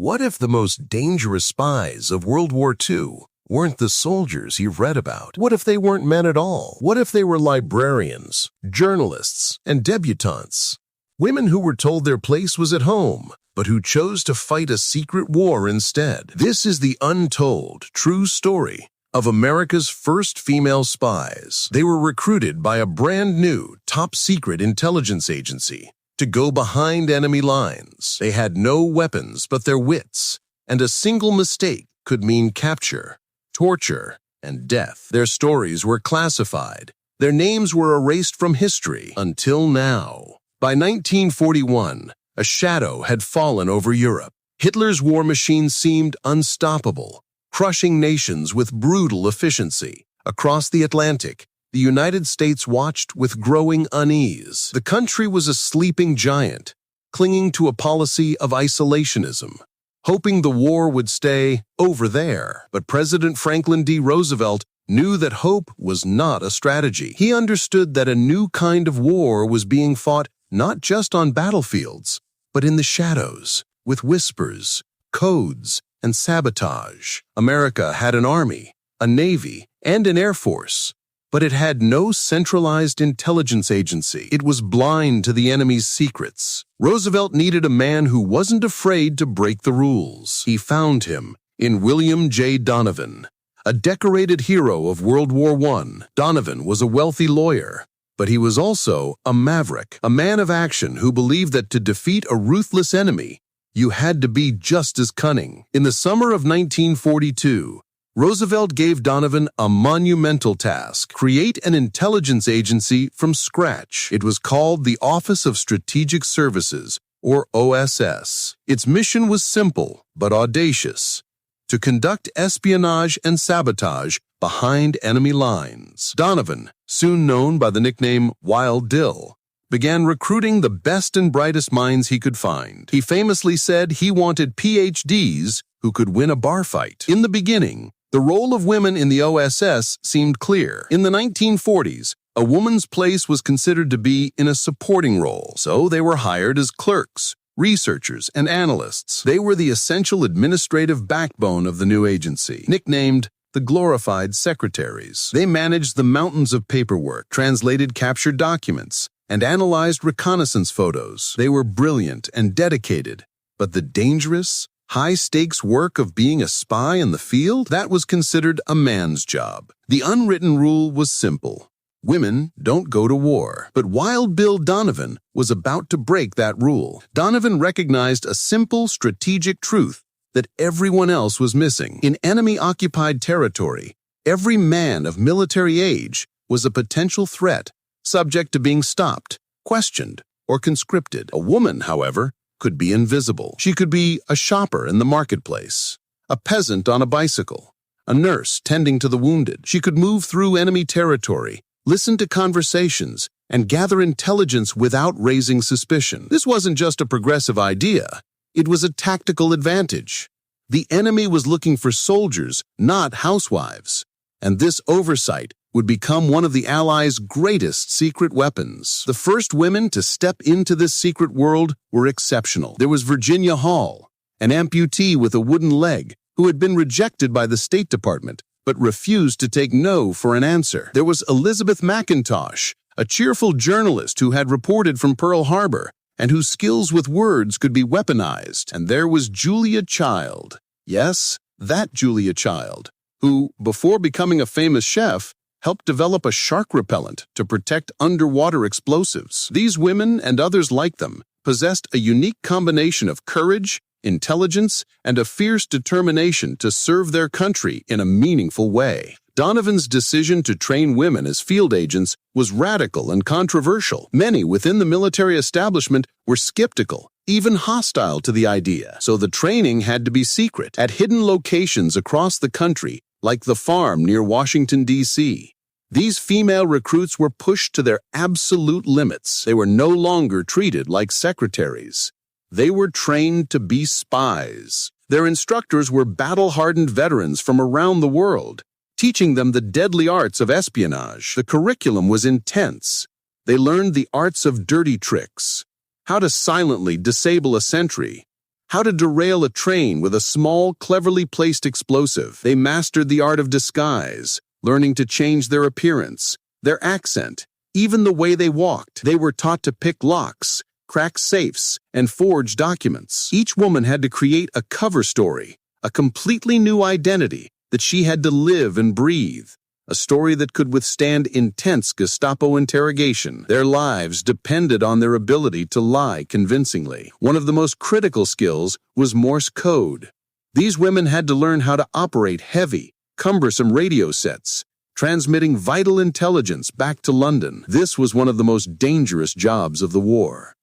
What if the most dangerous spies of World War II weren't the soldiers you've read about? What if they weren't men at all? What if they were librarians, journalists, and debutantes? Women who were told their place was at home, but who chose to fight a secret war instead. This is the untold, true story of America's first female spies. They were recruited by a brand new, top-secret intelligence agency to go behind enemy lines. They had no weapons but their wits, and a single mistake could mean capture, torture, and death. Their stories were classified. Their names were erased from history until now. By 1941, a shadow had fallen over Europe. Hitler's war machine seemed unstoppable, crushing nations with brutal efficiency. Across the Atlantic, the United States watched with growing unease. The country was a sleeping giant, clinging to a policy of isolationism, hoping the war would stay over there. But President Franklin D. Roosevelt knew that hope was not a strategy. He understood that a new kind of war was being fought not just on battlefields, but in the shadows, with whispers, codes, and sabotage. America had an army, a navy, and an air force, but it had no centralized intelligence agency. It was blind to the enemy's secrets. Roosevelt needed a man who wasn't afraid to break the rules. He found him in William J. Donovan, a decorated hero of World War I. Donovan was a wealthy lawyer, but he was also a maverick, a man of action who believed that to defeat a ruthless enemy, you had to be just as cunning. In the summer of 1942, Roosevelt gave Donovan a monumental task: create an intelligence agency from scratch. It was called the Office of Strategic Services, or OSS. Its mission was simple but audacious: to conduct espionage and sabotage behind enemy lines. Donovan, soon known by the nickname Wild Dill, began recruiting the best and brightest minds he could find. He famously said he wanted PhDs who could win a bar fight. In the beginning, the role of women in the OSS seemed clear. In the 1940s, a woman's place was considered to be in a supporting role, so they were hired as clerks, researchers, and analysts. They were the essential administrative backbone of the new agency, nicknamed the glorified secretaries. They managed the mountains of paperwork, translated captured documents, and analyzed reconnaissance photos. They were brilliant and dedicated, but the dangerous, high-stakes work of being a spy in the field, that was considered a man's job. The unwritten rule was simple: women don't go to war. But Wild Bill Donovan was about to break that rule. Donovan recognized a simple strategic truth that everyone else was missing. In enemy-occupied territory, every man of military age was a potential threat, subject to being stopped, questioned, or conscripted. A woman, however, could be invisible. She could be a shopper in the marketplace, a peasant on a bicycle, a nurse tending to the wounded. She could move through enemy territory, listen to conversations, and gather intelligence without raising suspicion. This wasn't just a progressive idea. It was a tactical advantage. The enemy was looking for soldiers, not housewives, and this oversight would become one of the Allies' greatest secret weapons. The first women to step into this secret world were exceptional. There was Virginia Hall, an amputee with a wooden leg who had been rejected by the State Department but refused to take no for an answer. There was Elizabeth McIntosh, a cheerful journalist who had reported from Pearl Harbor and whose skills with words could be weaponized. And there was Julia Child. Yes, that Julia Child, who, before becoming a famous chef, helped develop a shark repellent to protect underwater explosives. These women, and others like them, possessed a unique combination of courage, intelligence, and a fierce determination to serve their country in a meaningful way. Donovan's decision to train women as field agents was radical and controversial. Many within the military establishment were skeptical, even hostile to the idea, so the training had to be secret. At hidden locations across the country, like the farm near Washington, D.C., these female recruits were pushed to their absolute limits. They were no longer treated like secretaries. They were trained to be spies. Their instructors were battle-hardened veterans from around the world, teaching them the deadly arts of espionage. The curriculum was intense. They learned the arts of dirty tricks, how to silently disable a sentry, how to derail a train with a small, cleverly placed explosive. They mastered the art of disguise, learning to change their appearance, their accent, even the way they walked. They were taught to pick locks, crack safes, and forge documents. Each woman had to create a cover story, a completely new identity that she had to live and breathe. A story that could withstand intense Gestapo interrogation. Their lives depended on their ability to lie convincingly. One of the most critical skills was Morse code. These women had to learn how to operate heavy, cumbersome radio sets, transmitting vital intelligence back to London. This was one of the most dangerous jobs of the war.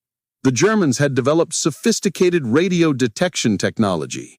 The Germans had developed sophisticated radio detection technology.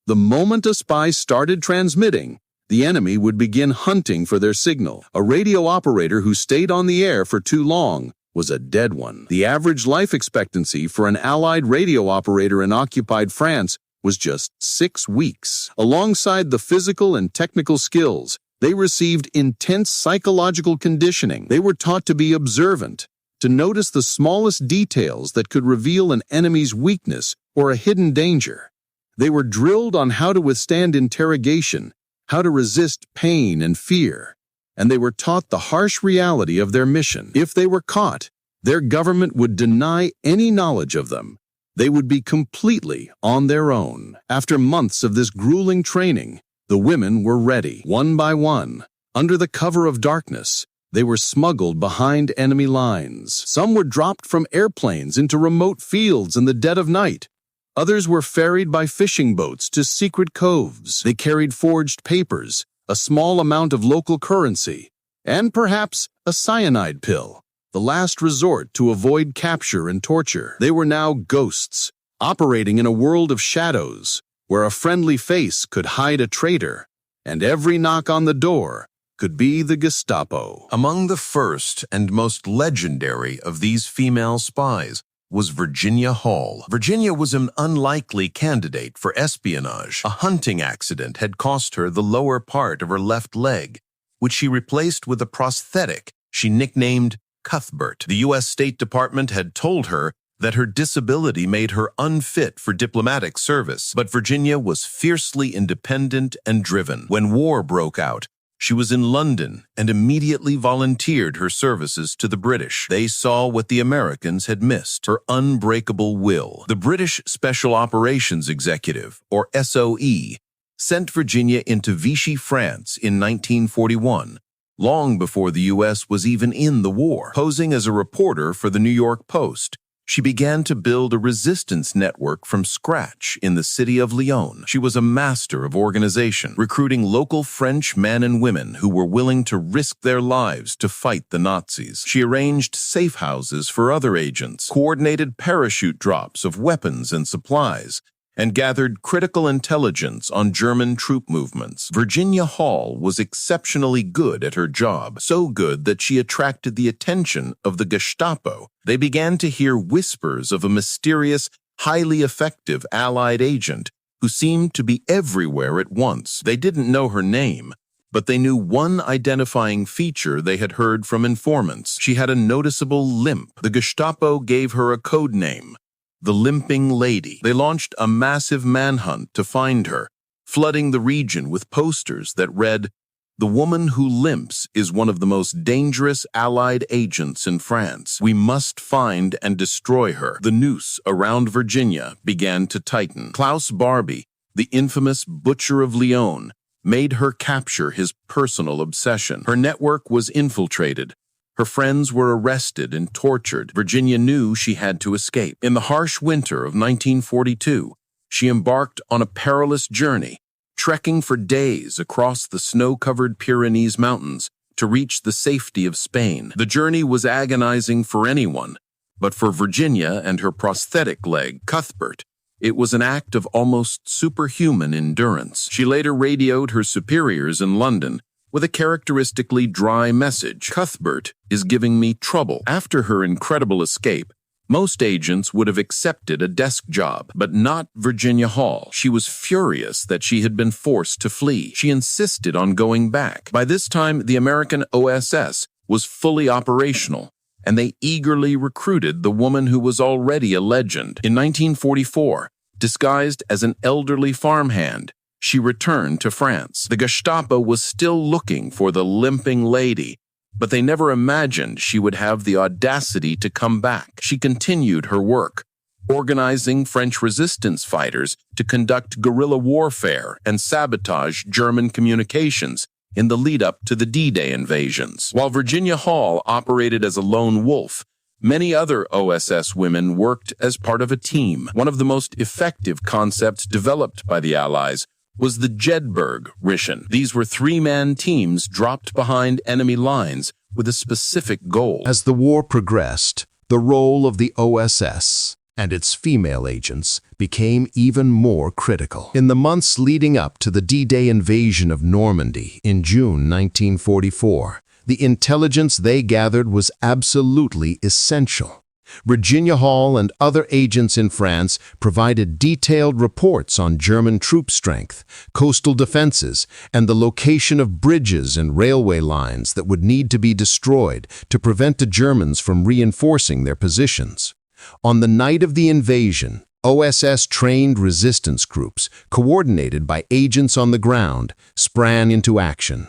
The moment a spy started transmitting, the enemy would begin hunting for their signal. A radio operator who stayed on the air for too long was a dead one. The average life expectancy for an Allied radio operator in occupied France was just 6 weeks. Alongside the physical and technical skills, they received intense psychological conditioning. They were taught to be observant, to notice the smallest details that could reveal an enemy's weakness or a hidden danger. They were drilled on how to withstand interrogation, how to resist pain and fear, and they were taught the harsh reality of their mission. If they were caught, their government would deny any knowledge of them. They would be completely on their own. After months of this grueling training, the women were ready. One by one, under the cover of darkness, they were smuggled behind enemy lines. Some were dropped from airplanes into remote fields in the dead of night. Others were ferried by fishing boats to secret coves. They carried forged papers, a small amount of local currency, and perhaps a cyanide pill, the last resort to avoid capture and torture. They were now ghosts, operating in a world of shadows, where a friendly face could hide a traitor, and every knock on the door could be the Gestapo. Among the first and most legendary of these female spies was Virginia Hall. Virginia was an unlikely candidate for espionage. A hunting accident had cost her the lower part of her left leg, which she replaced with a prosthetic she nicknamed Cuthbert. The U.S. State Department had told her that her disability made her unfit for diplomatic service, but Virginia was fiercely independent and driven. When war broke out, she was in London and immediately volunteered her services to the British. They saw what the Americans had missed, her unbreakable will. The British Special Operations Executive, or SOE, sent Virginia into Vichy, France in 1941, long before the U.S. was even in the war. Posing as a reporter for the New York Post, she began to build a resistance network from scratch in the city of Lyon. She was a master of organization, recruiting local French men and women who were willing to risk their lives to fight the Nazis. She arranged safe houses for other agents, coordinated parachute drops of weapons and supplies, and gathered critical intelligence on German troop movements. Virginia Hall was exceptionally good at her job, so good that she attracted the attention of the Gestapo. They began to hear whispers of a mysterious, highly effective Allied agent who seemed to be everywhere at once. They didn't know her name, but they knew one identifying feature they had heard from informants. She had a noticeable limp. The Gestapo gave her a code name, the Limping Lady. They launched a massive manhunt to find her, flooding the region with posters that read, "The woman who limps is one of the most dangerous Allied agents in France. We must find and destroy her." The noose around Virginia began to tighten. Klaus Barbie, the infamous Butcher of Lyon, made her capture his personal obsession. Her network was infiltrated. Her friends were arrested and tortured. Virginia knew she had to escape. In the harsh winter of 1942, she embarked on a perilous journey, trekking for days across the snow-covered Pyrenees Mountains to reach the safety of Spain. The journey was agonizing for anyone, but for Virginia and her prosthetic leg, Cuthbert, it was an act of almost superhuman endurance. She later radioed her superiors in London with a characteristically dry message: "Cuthbert is giving me trouble." After her incredible escape, most agents would have accepted a desk job, but not Virginia Hall. She was furious that she had been forced to flee. She insisted on going back. By this time, the American OSS was fully operational, and they eagerly recruited the woman who was already a legend. In 1944, Disguised as an elderly farmhand, she returned to France. The Gestapo was still looking for the Limping Lady, but they never imagined she would have the audacity to come back. She continued her work, organizing French resistance fighters to conduct guerrilla warfare and sabotage German communications in the lead-up to the D-Day invasions. While Virginia Hall operated as a lone wolf, many other OSS women worked as part of a team. One of the most effective concepts developed by the Allies was the Jedburgh Mission. These were three-man teams dropped behind enemy lines with a specific goal. As the war progressed, the role of the OSS and its female agents became even more critical. In the months leading up to the D-Day invasion of Normandy in June 1944, the intelligence they gathered was absolutely essential. Virginia Hall and other agents in France provided detailed reports on German troop strength, coastal defenses, and the location of bridges and railway lines that would need to be destroyed to prevent the Germans from reinforcing their positions. On the night of the invasion, OSS-trained resistance groups, coordinated by agents on the ground, sprang into action.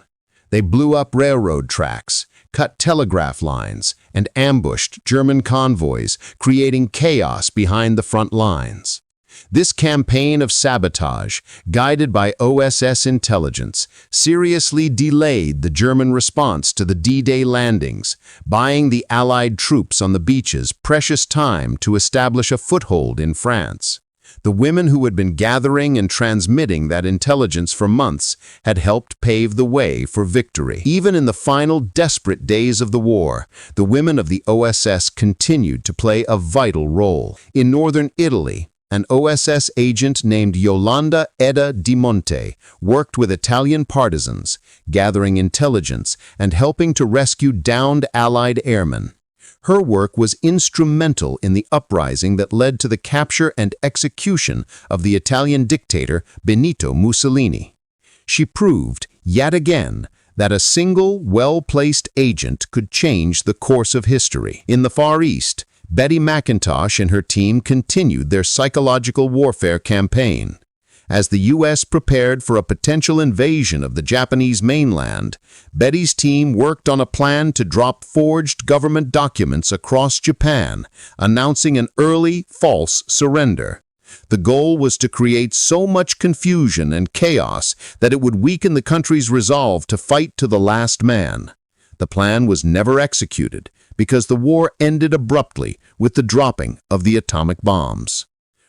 They blew up railroad tracks, cut telegraph lines, and ambushed German convoys, creating chaos behind the front lines. This campaign of sabotage, guided by OSS intelligence, seriously delayed the German response to the D-Day landings, buying the Allied troops on the beaches precious time to establish a foothold in France. The women who had been gathering and transmitting that intelligence for months had helped pave the way for victory. Even in the final desperate days of the war, the women of the OSS continued to play a vital role. In northern Italy, an OSS agent named Yolanda Eda Di Monte worked with Italian partisans, gathering intelligence and helping to rescue downed Allied airmen. Her work was instrumental in the uprising that led to the capture and execution of the Italian dictator Benito Mussolini. She proved, yet again, that a single, well-placed agent could change the course of history. In the Far East, Betty McIntosh and her team continued their psychological warfare campaign. As the U.S. prepared for a potential invasion of the Japanese mainland, Betty's team worked on a plan to drop forged government documents across Japan, announcing an early, false surrender. The goal was to create so much confusion and chaos that it would weaken the country's resolve to fight to the last man. The plan was never executed because the war ended abruptly with the dropping of the atomic bombs.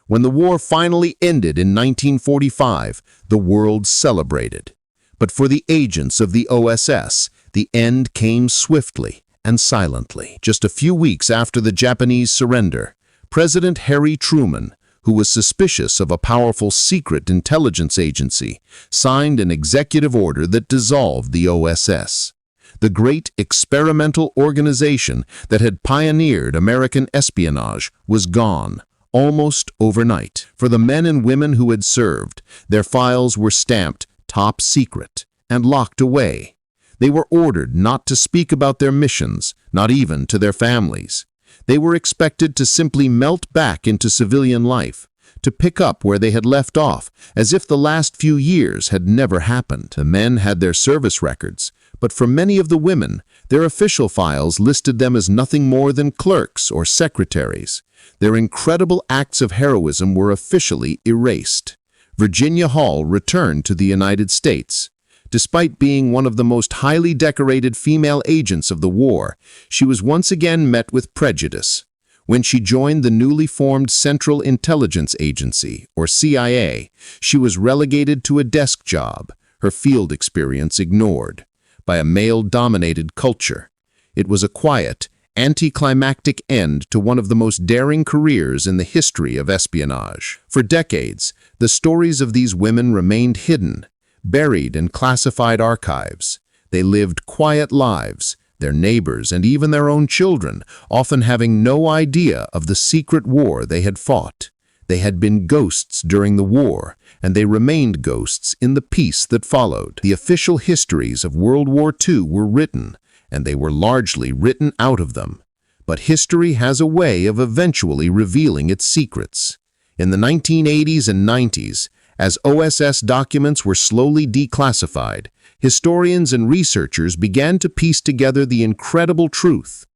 When the war finally ended in 1945, the world celebrated. But for the agents of the OSS, the end came swiftly and silently. Just a few weeks after the Japanese surrender, President Harry Truman, who was suspicious of a powerful secret intelligence agency, signed an executive order that dissolved the OSS. The great experimental organization that had pioneered American espionage was gone, almost overnight. For the men and women who had served, their files were stamped top secret and locked away. They were ordered not to speak about their missions, not even to their families. They were expected to simply melt back into civilian life, to pick up where they had left off, as if the last few years had never happened. The men had their service records, but for many of the women, their official files listed them as nothing more than clerks or secretaries. Their incredible acts of heroism were officially erased. Virginia Hall returned to the United States. Despite being one of the most highly decorated female agents of the war, she was once again met with prejudice. When she joined the newly formed Central Intelligence Agency, or CIA, she was relegated to a desk job, her field experience ignored, by a male-dominated culture. It was a quiet, anticlimactic end to one of the most daring careers in the history of espionage. For decades, the stories of these women remained hidden, buried in classified archives. They lived quiet lives, their neighbors and even their own children often having no idea of the secret war they had fought. They had been ghosts during the war, and they remained ghosts in the peace that followed. The official histories of World War II were written, and they were largely written out of them. But history has a way of eventually revealing its secrets. In the 1980s and 90s, as OSS documents were slowly declassified, historians and researchers began to piece together the incredible truth.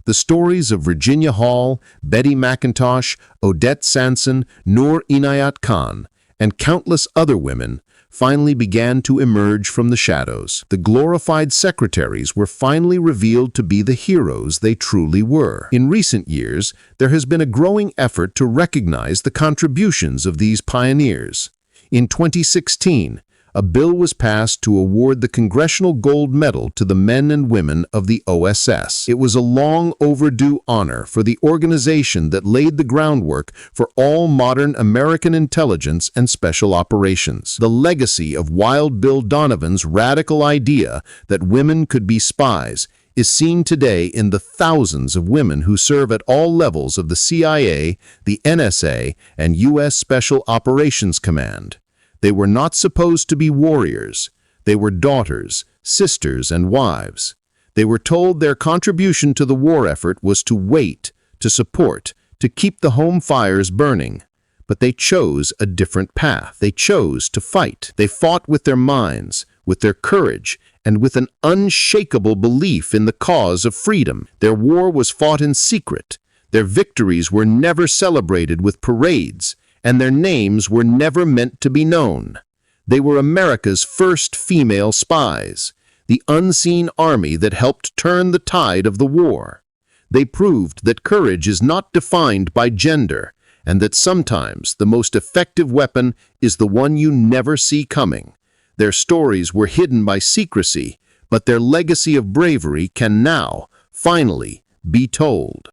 The stories of Virginia Hall, Betty McIntosh, Odette Sanson, Noor Inayat Khan, and countless other women finally began to emerge from the shadows. The glorified secretaries were finally revealed to be the heroes they truly were. In recent years, there has been a growing effort to recognize the contributions of these pioneers. In 2016, a bill was passed to award the Congressional Gold Medal to the men and women of the OSS. It was a long overdue honor for the organization that laid the groundwork for all modern American intelligence and special operations. The legacy of Wild Bill Donovan's radical idea that women could be spies is seen today in the thousands of women who serve at all levels of the CIA, the NSA, and U.S. Special Operations Command. They were not supposed to be warriors. They were daughters, sisters, and wives. They were told their contribution to the war effort was to wait, to support, to keep the home fires burning. But they chose a different path. They chose to fight. They fought with their minds, with their courage, and with an unshakable belief in the cause of freedom. Their war was fought in secret. Their victories were never celebrated with parades, and their names were never meant to be known. They were America's first female spies, the unseen army that helped turn the tide of the war. They proved that courage is not defined by gender, and that sometimes the most effective weapon is the one you never see coming. Their stories were hidden by secrecy, but their legacy of bravery can now, finally, be told.